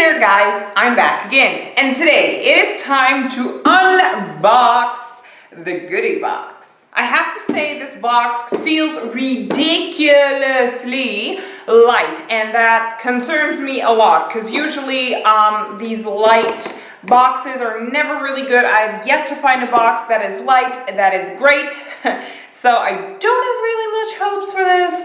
there guys, I'm back again, and today it is time to unbox the Goodiebox. I have to say this box feels ridiculously light, and that concerns me a lot because usually these light boxes are never really good. I've yet to find a box that is light, that is great. So I don't have really much hopes for this.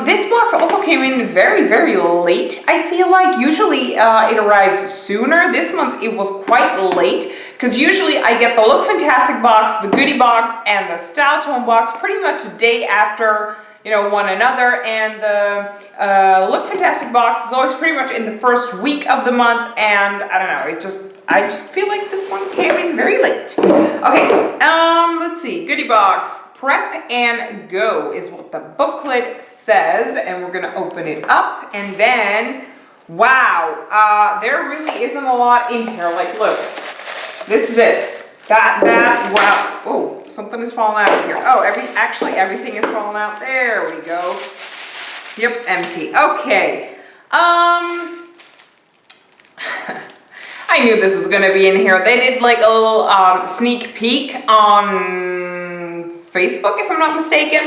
This box also came in very, very late, I feel like. Usually it arrives sooner. This month it was quite late because usually I get the Look Fantastic box, the Goodiebox, and the StyleTone box pretty much a day after, you know, one another, and the Look Fantastic box is always pretty much in the first week of the month, and I don't know, I just feel like this one came in very late. Okay, let's see, Goodiebox, prep and go is what the booklet says, and we're gonna open it up, and then, wow, there really isn't a lot in here. Like, look, this is it. Wow. Oh, something is falling out of here. Oh, actually everything is falling out. There we go. Yep, empty. Okay. I knew this was gonna be in here. They did like a little sneak peek on Facebook, if I'm not mistaken.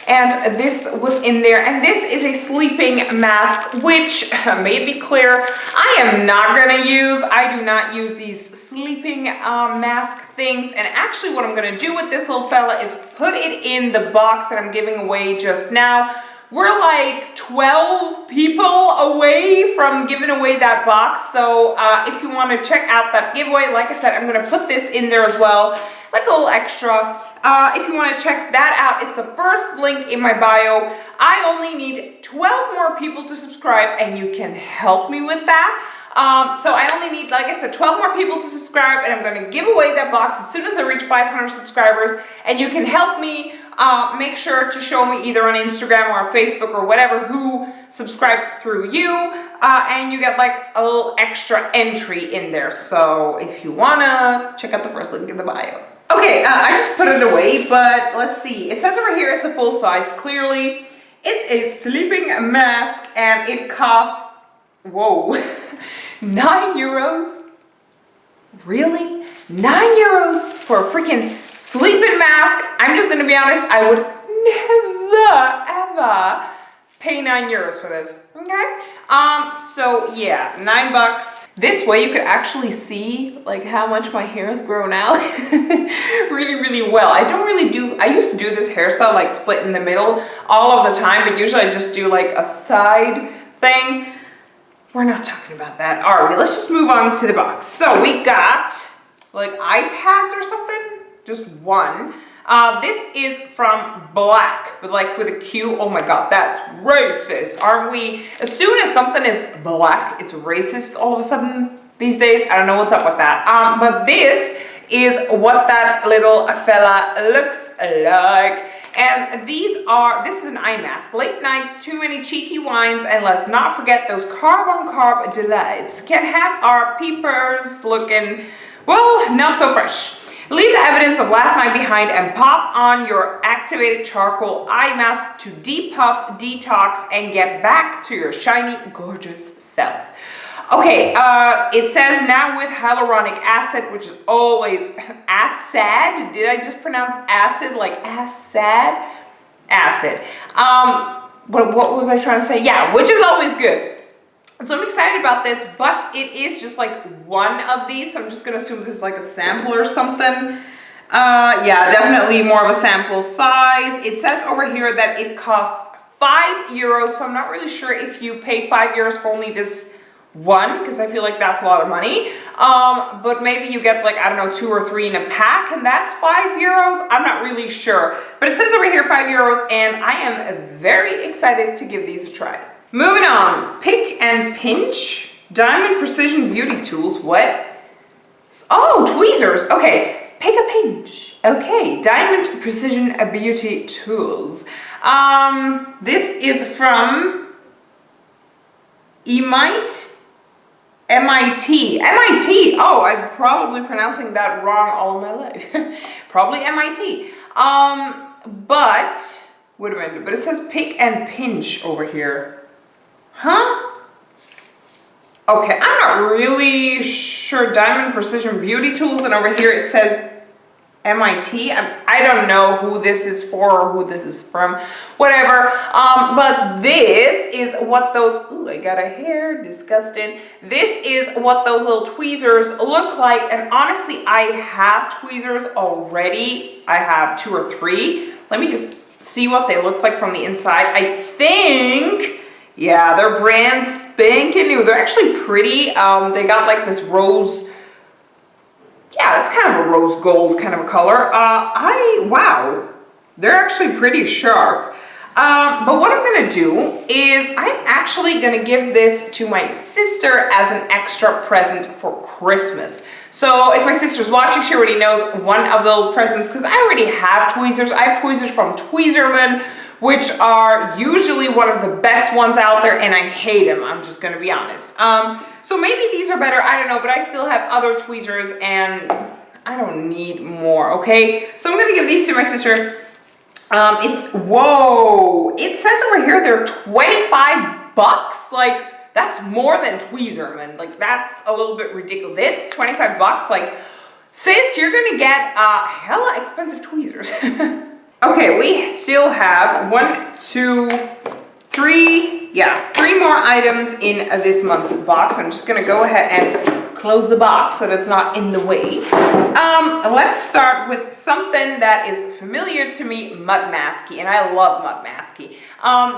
And this was in there, and this is a sleeping mask, which may be clear, I am not gonna use. I do not use these sleeping mask things, and actually what I'm gonna do with this little fella is put it in the box that I'm giving away just now. We're like 12 people away from giving away that box, so if you want to check out that giveaway, like I said, I'm gonna put this in there as well, like a little extra. If you want to check that out, it's the first link in my bio. I only need 12 more people to subscribe, and you can help me with that. So I only need, like I said, 12 more people to subscribe, and I'm going to give away that box as soon as I reach 500 subscribers, and you can help me make sure to show me either on Instagram or Facebook or whatever who subscribed through you, and you get like a little extra entry in there. So if you want to, check out the first link in the bio. Okay, I just put it away, but let's see. It says over here it's a full size. Clearly, it's a sleeping mask, and it costs, whoa, 9 euros? Really? 9 euros for a freaking sleeping mask? I'm just gonna be honest, I would never, ever pay 9 euros for this, okay? So yeah, $9. This way you could actually see like how much my hair has grown out really, really well. I used to do this hairstyle like split in the middle all of the time, but usually I just do like a side thing. We're not talking about that, are we? Let's just move on to the box. So we got like iPads or something, just one. This is from Black, but like with a Q. Oh my God, that's racist, aren't we? As soon as something is black, it's racist all of a sudden these days. I don't know what's up with that. But this is what that little fella looks like. And this is an eye mask. Late nights, too many cheeky wines, and let's not forget those carb-on-carb delights. Can have our peepers looking, well, not so fresh. Leave the evidence of last night behind and pop on your activated charcoal eye mask to depuff, detox, and get back to your shiny, gorgeous self. Okay, it says now with hyaluronic acid, which is always acid. Did I just pronounce acid like acid? Acid. What was I trying to say? Yeah, which is always good. So I'm excited about this, but it is just like one of these. So I'm just gonna assume this is like a sample or something. Yeah, definitely more of a sample size. It says over here that it costs 5 euros. So I'm not really sure if you pay 5 euros for only this one, because I feel like that's a lot of money. But maybe you get like, I don't know, 2 or 3 in a pack, and that's 5 euros. I'm not really sure, but it says over here 5 euros, and I am very excited to give these a try. Moving on, pick and pinch, diamond precision beauty tools. What? Oh, tweezers. Okay, pick a pinch. Okay, diamond precision beauty tools. This is from MIT. Oh, I'm probably pronouncing that wrong all my life. Probably MIT. But wait a minute. But it says pick and pinch over here. Huh? Okay, I'm not really sure. Diamond Precision Beauty Tools, and over here it says MIT. I don't know who this is for or who this is from, whatever. But this is what those, ooh, I got a hair, disgusting. This is what those little tweezers look like. And honestly, I have tweezers already. I have 2 or 3. Let me just see what they look like from the inside. I think, yeah, they're brand spanking new. They're actually pretty. They got like this rose, yeah, it's kind of a rose gold kind of a color. Wow, they're actually pretty sharp. But what I'm gonna do is I'm actually gonna give this to my sister as an extra present for Christmas. So if my sister's watching, she already knows one of the little presents, because I already have tweezers. I have tweezers from Tweezerman, which are usually one of the best ones out there, and I hate them, I'm just gonna be honest. So maybe these are better, I don't know, but I still have other tweezers and I don't need more, okay? So I'm gonna give these to my sister. Whoa, it says over here they're 25 bucks. Like, that's more than Tweezerman. Like, that's a little bit ridiculous. This, 25 bucks, like, sis, you're gonna get hella expensive tweezers. Okay, we still have 1, 2, 3, yeah, 3 more items in this month's box. I'm just gonna go ahead and close the box so that it's not in the way. Let's start with something that is familiar to me, Mudmasky, and I love Mudmasky.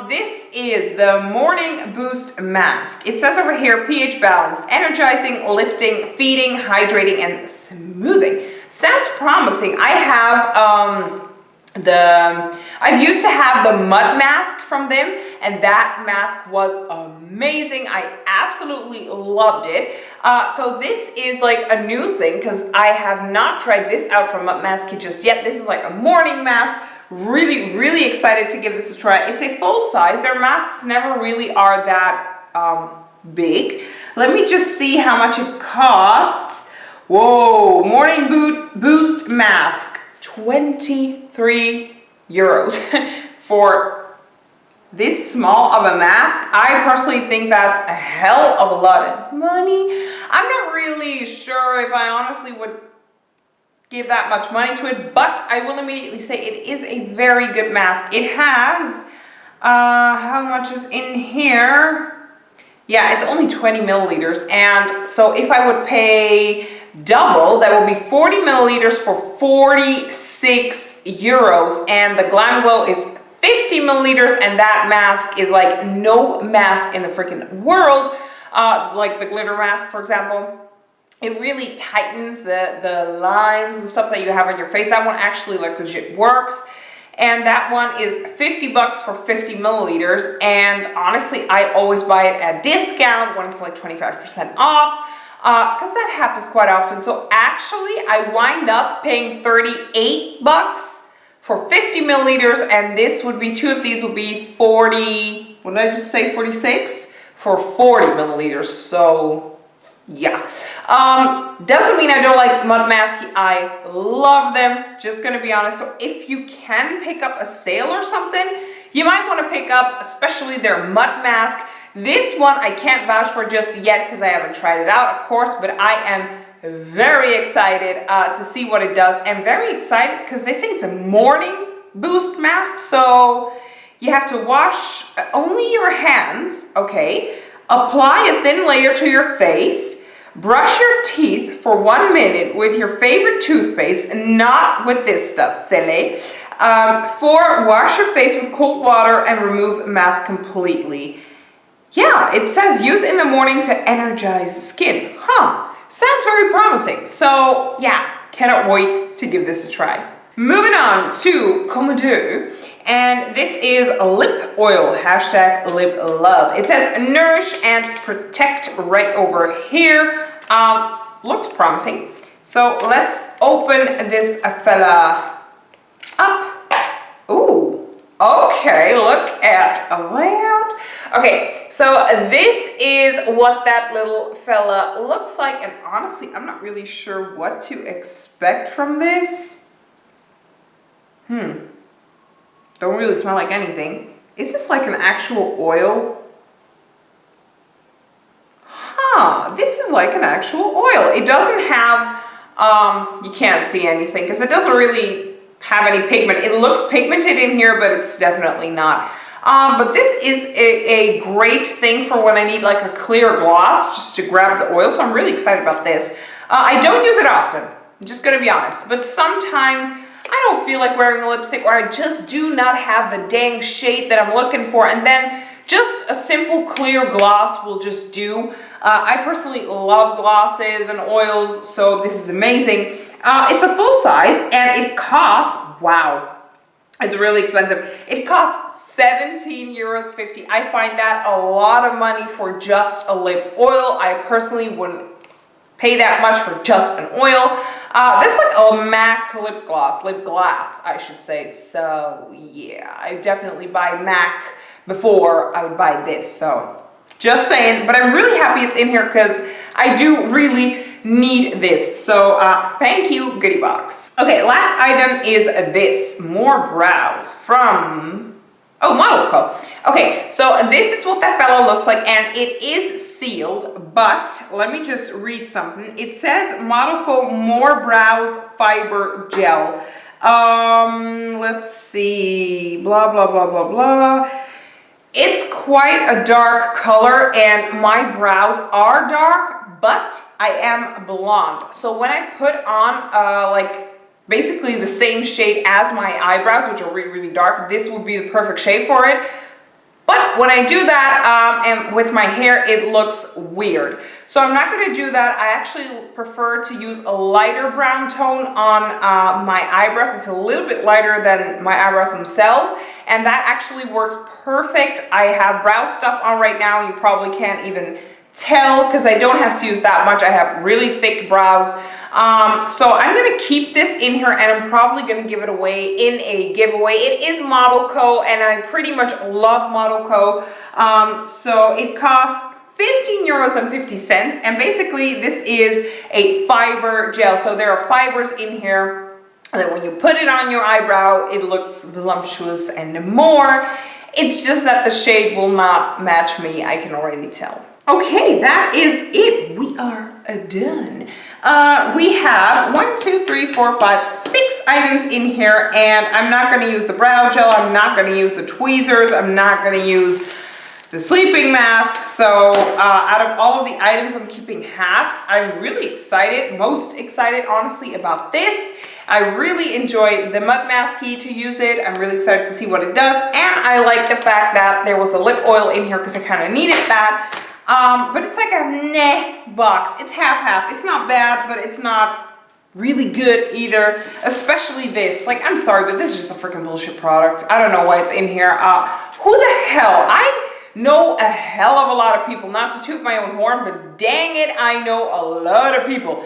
This is the Morning Boost Mask. It says over here, pH balanced, energizing, lifting, feeding, hydrating, and smoothing. Sounds promising. I have I used to have the mud mask from them, and that mask was amazing. I absolutely loved it. So this is like a new thing, because I have not tried this out from Mudmasky just yet. This is like a morning mask. Really, really excited to give this a try. It's a full size. Their masks never really are that big. Let me just see how much it costs. Whoa, Morning Boost Mask. 23 euros for this small of a mask. I personally think that's a hell of a lot of money. I'm not really sure if I honestly would give that much money to it, but I will immediately say it is a very good mask. It has, how much is in here? Yeah, it's only 20 milliliters, and so if I would pay double, that will be 40 milliliters for 46 euros, and the Glam Glow is 50 milliliters, and that mask is like no mask in the freaking world, like the glitter mask, for example. It really tightens the lines and stuff that you have on your face. That one actually like legit works. And that one is 50 bucks for 50 milliliters. And honestly, I always buy it at discount when it's like 25% off, because that happens quite often. So actually, I wind up paying 38 bucks for 50 milliliters, and this would be, 2 of these would be 40, what did I just say, 46? For 40 milliliters, so yeah. Doesn't mean I don't like Mudmasky. I love them, just gonna be honest. So if you can pick up a sale or something, you might want to pick up especially their mud mask. This one I can't vouch for just yet because I haven't tried it out, of course, but I am very excited to see what it does. And very excited because they say it's a morning boost mask, so you have to wash only your hands, okay? Apply a thin layer to your face. Brush your teeth for 1 minute with your favorite toothpaste, not with this stuff, silly. 4, wash your face with cold water and remove mask completely. Yeah, it says use in the morning to energize the skin. Huh, sounds very promising. So yeah, cannot wait to give this a try. Moving on to Commodore, and this is lip oil, hashtag lip love. It says nourish and protect right over here. Looks promising. So let's open this fella up. Ooh, okay, look at that. Okay, so this is what that little fella looks like, and honestly, I'm not really sure what to expect from this. Don't really smell like anything. Is this like an actual oil? Huh. this is like an actual oil. It doesn't have, you can't see anything because it doesn't really have any pigment. It looks pigmented in here, but it's definitely not. But this is a great thing for when I need like a clear gloss, just to grab the oil. So I'm really excited about this. I don't use it often, I'm just gonna be honest, but sometimes I don't feel like wearing a lipstick, or I just do not have the dang shade that I'm looking for, and then just a simple clear gloss will just do. I personally love glosses and oils, so this is amazing. It's a full size and it costs, wow, it's really expensive. It costs €17.50. I find that a lot of money for just a lip oil. I personally wouldn't pay that much for just an oil. That's like a MAC lip glass, I should say. So yeah, I definitely buy MAC before I would buy this. So just saying, but I'm really happy it's in here because I do really need this. So thank you, Goodiebox. Okay, last item is this, more brows from, oh, Model Co. Okay, so this is what that fellow looks like, and it is sealed, but let me just read something. It says Model Co. More Brows Fiber Gel. Let's see, blah, blah, blah, blah, blah. It's quite a dark color, and my brows are dark, but I am blonde. So when I put on like basically the same shade as my eyebrows, which are really, really dark, this would be the perfect shade for it. But when I do that, and with my hair, it looks weird. So I'm not going to do that. I actually prefer to use a lighter brown tone on my eyebrows. It's a little bit lighter than my eyebrows themselves, and that actually works perfect. I have brow stuff on right now. You probably can't even tell because I don't have to use that much. I have really thick brows. So I'm going to keep this in here, and I'm probably going to give it away in a giveaway. It is Model Co. and I pretty much love Model Co. So it costs €15.50, and basically this is a fiber gel. So there are fibers in here, and then when you put it on your eyebrow, it looks voluptuous and more. It's just that the shade will not match me, I can already tell. Okay, that is it. We are done. We have 6 items in here, and I'm not going to use the brow gel. I'm not going to use the tweezers. I'm not going to use the sleeping mask. So out of all of the items, I'm keeping half. I'm really excited, most excited, honestly, about this. I really enjoy the Mudmasky to use it. I'm really excited to see what it does, and I like the fact that there was a lip oil in here because I kind of needed that. But it's like a meh box. It's half-half. It's not bad, but it's not really good either, especially this. Like, I'm sorry, but this is just a freaking bullshit product. I don't know why it's in here. Who the hell? I know a hell of a lot of people, not to toot my own horn, but dang it, I know a lot of people.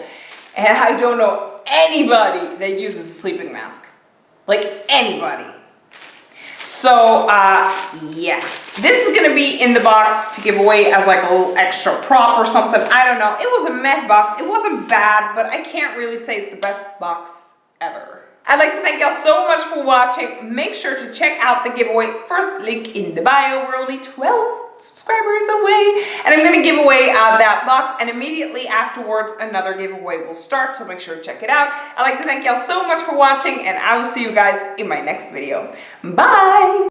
And I don't know anybody that uses a sleeping mask. Like, anybody. So, yeah. This is going to be in the box to give away as like a little extra prop or something. I don't know. It was a meh box. It wasn't bad, but I can't really say it's the best box ever. I'd like to thank y'all so much for watching. Make sure to check out the giveaway. First link in the bio. We're only 12 subscribers away, and I'm going to give away that box, and immediately afterwards another giveaway will start, so make sure to check it out. I'd like to thank y'all so much for watching, and I will see you guys in my next video. Bye!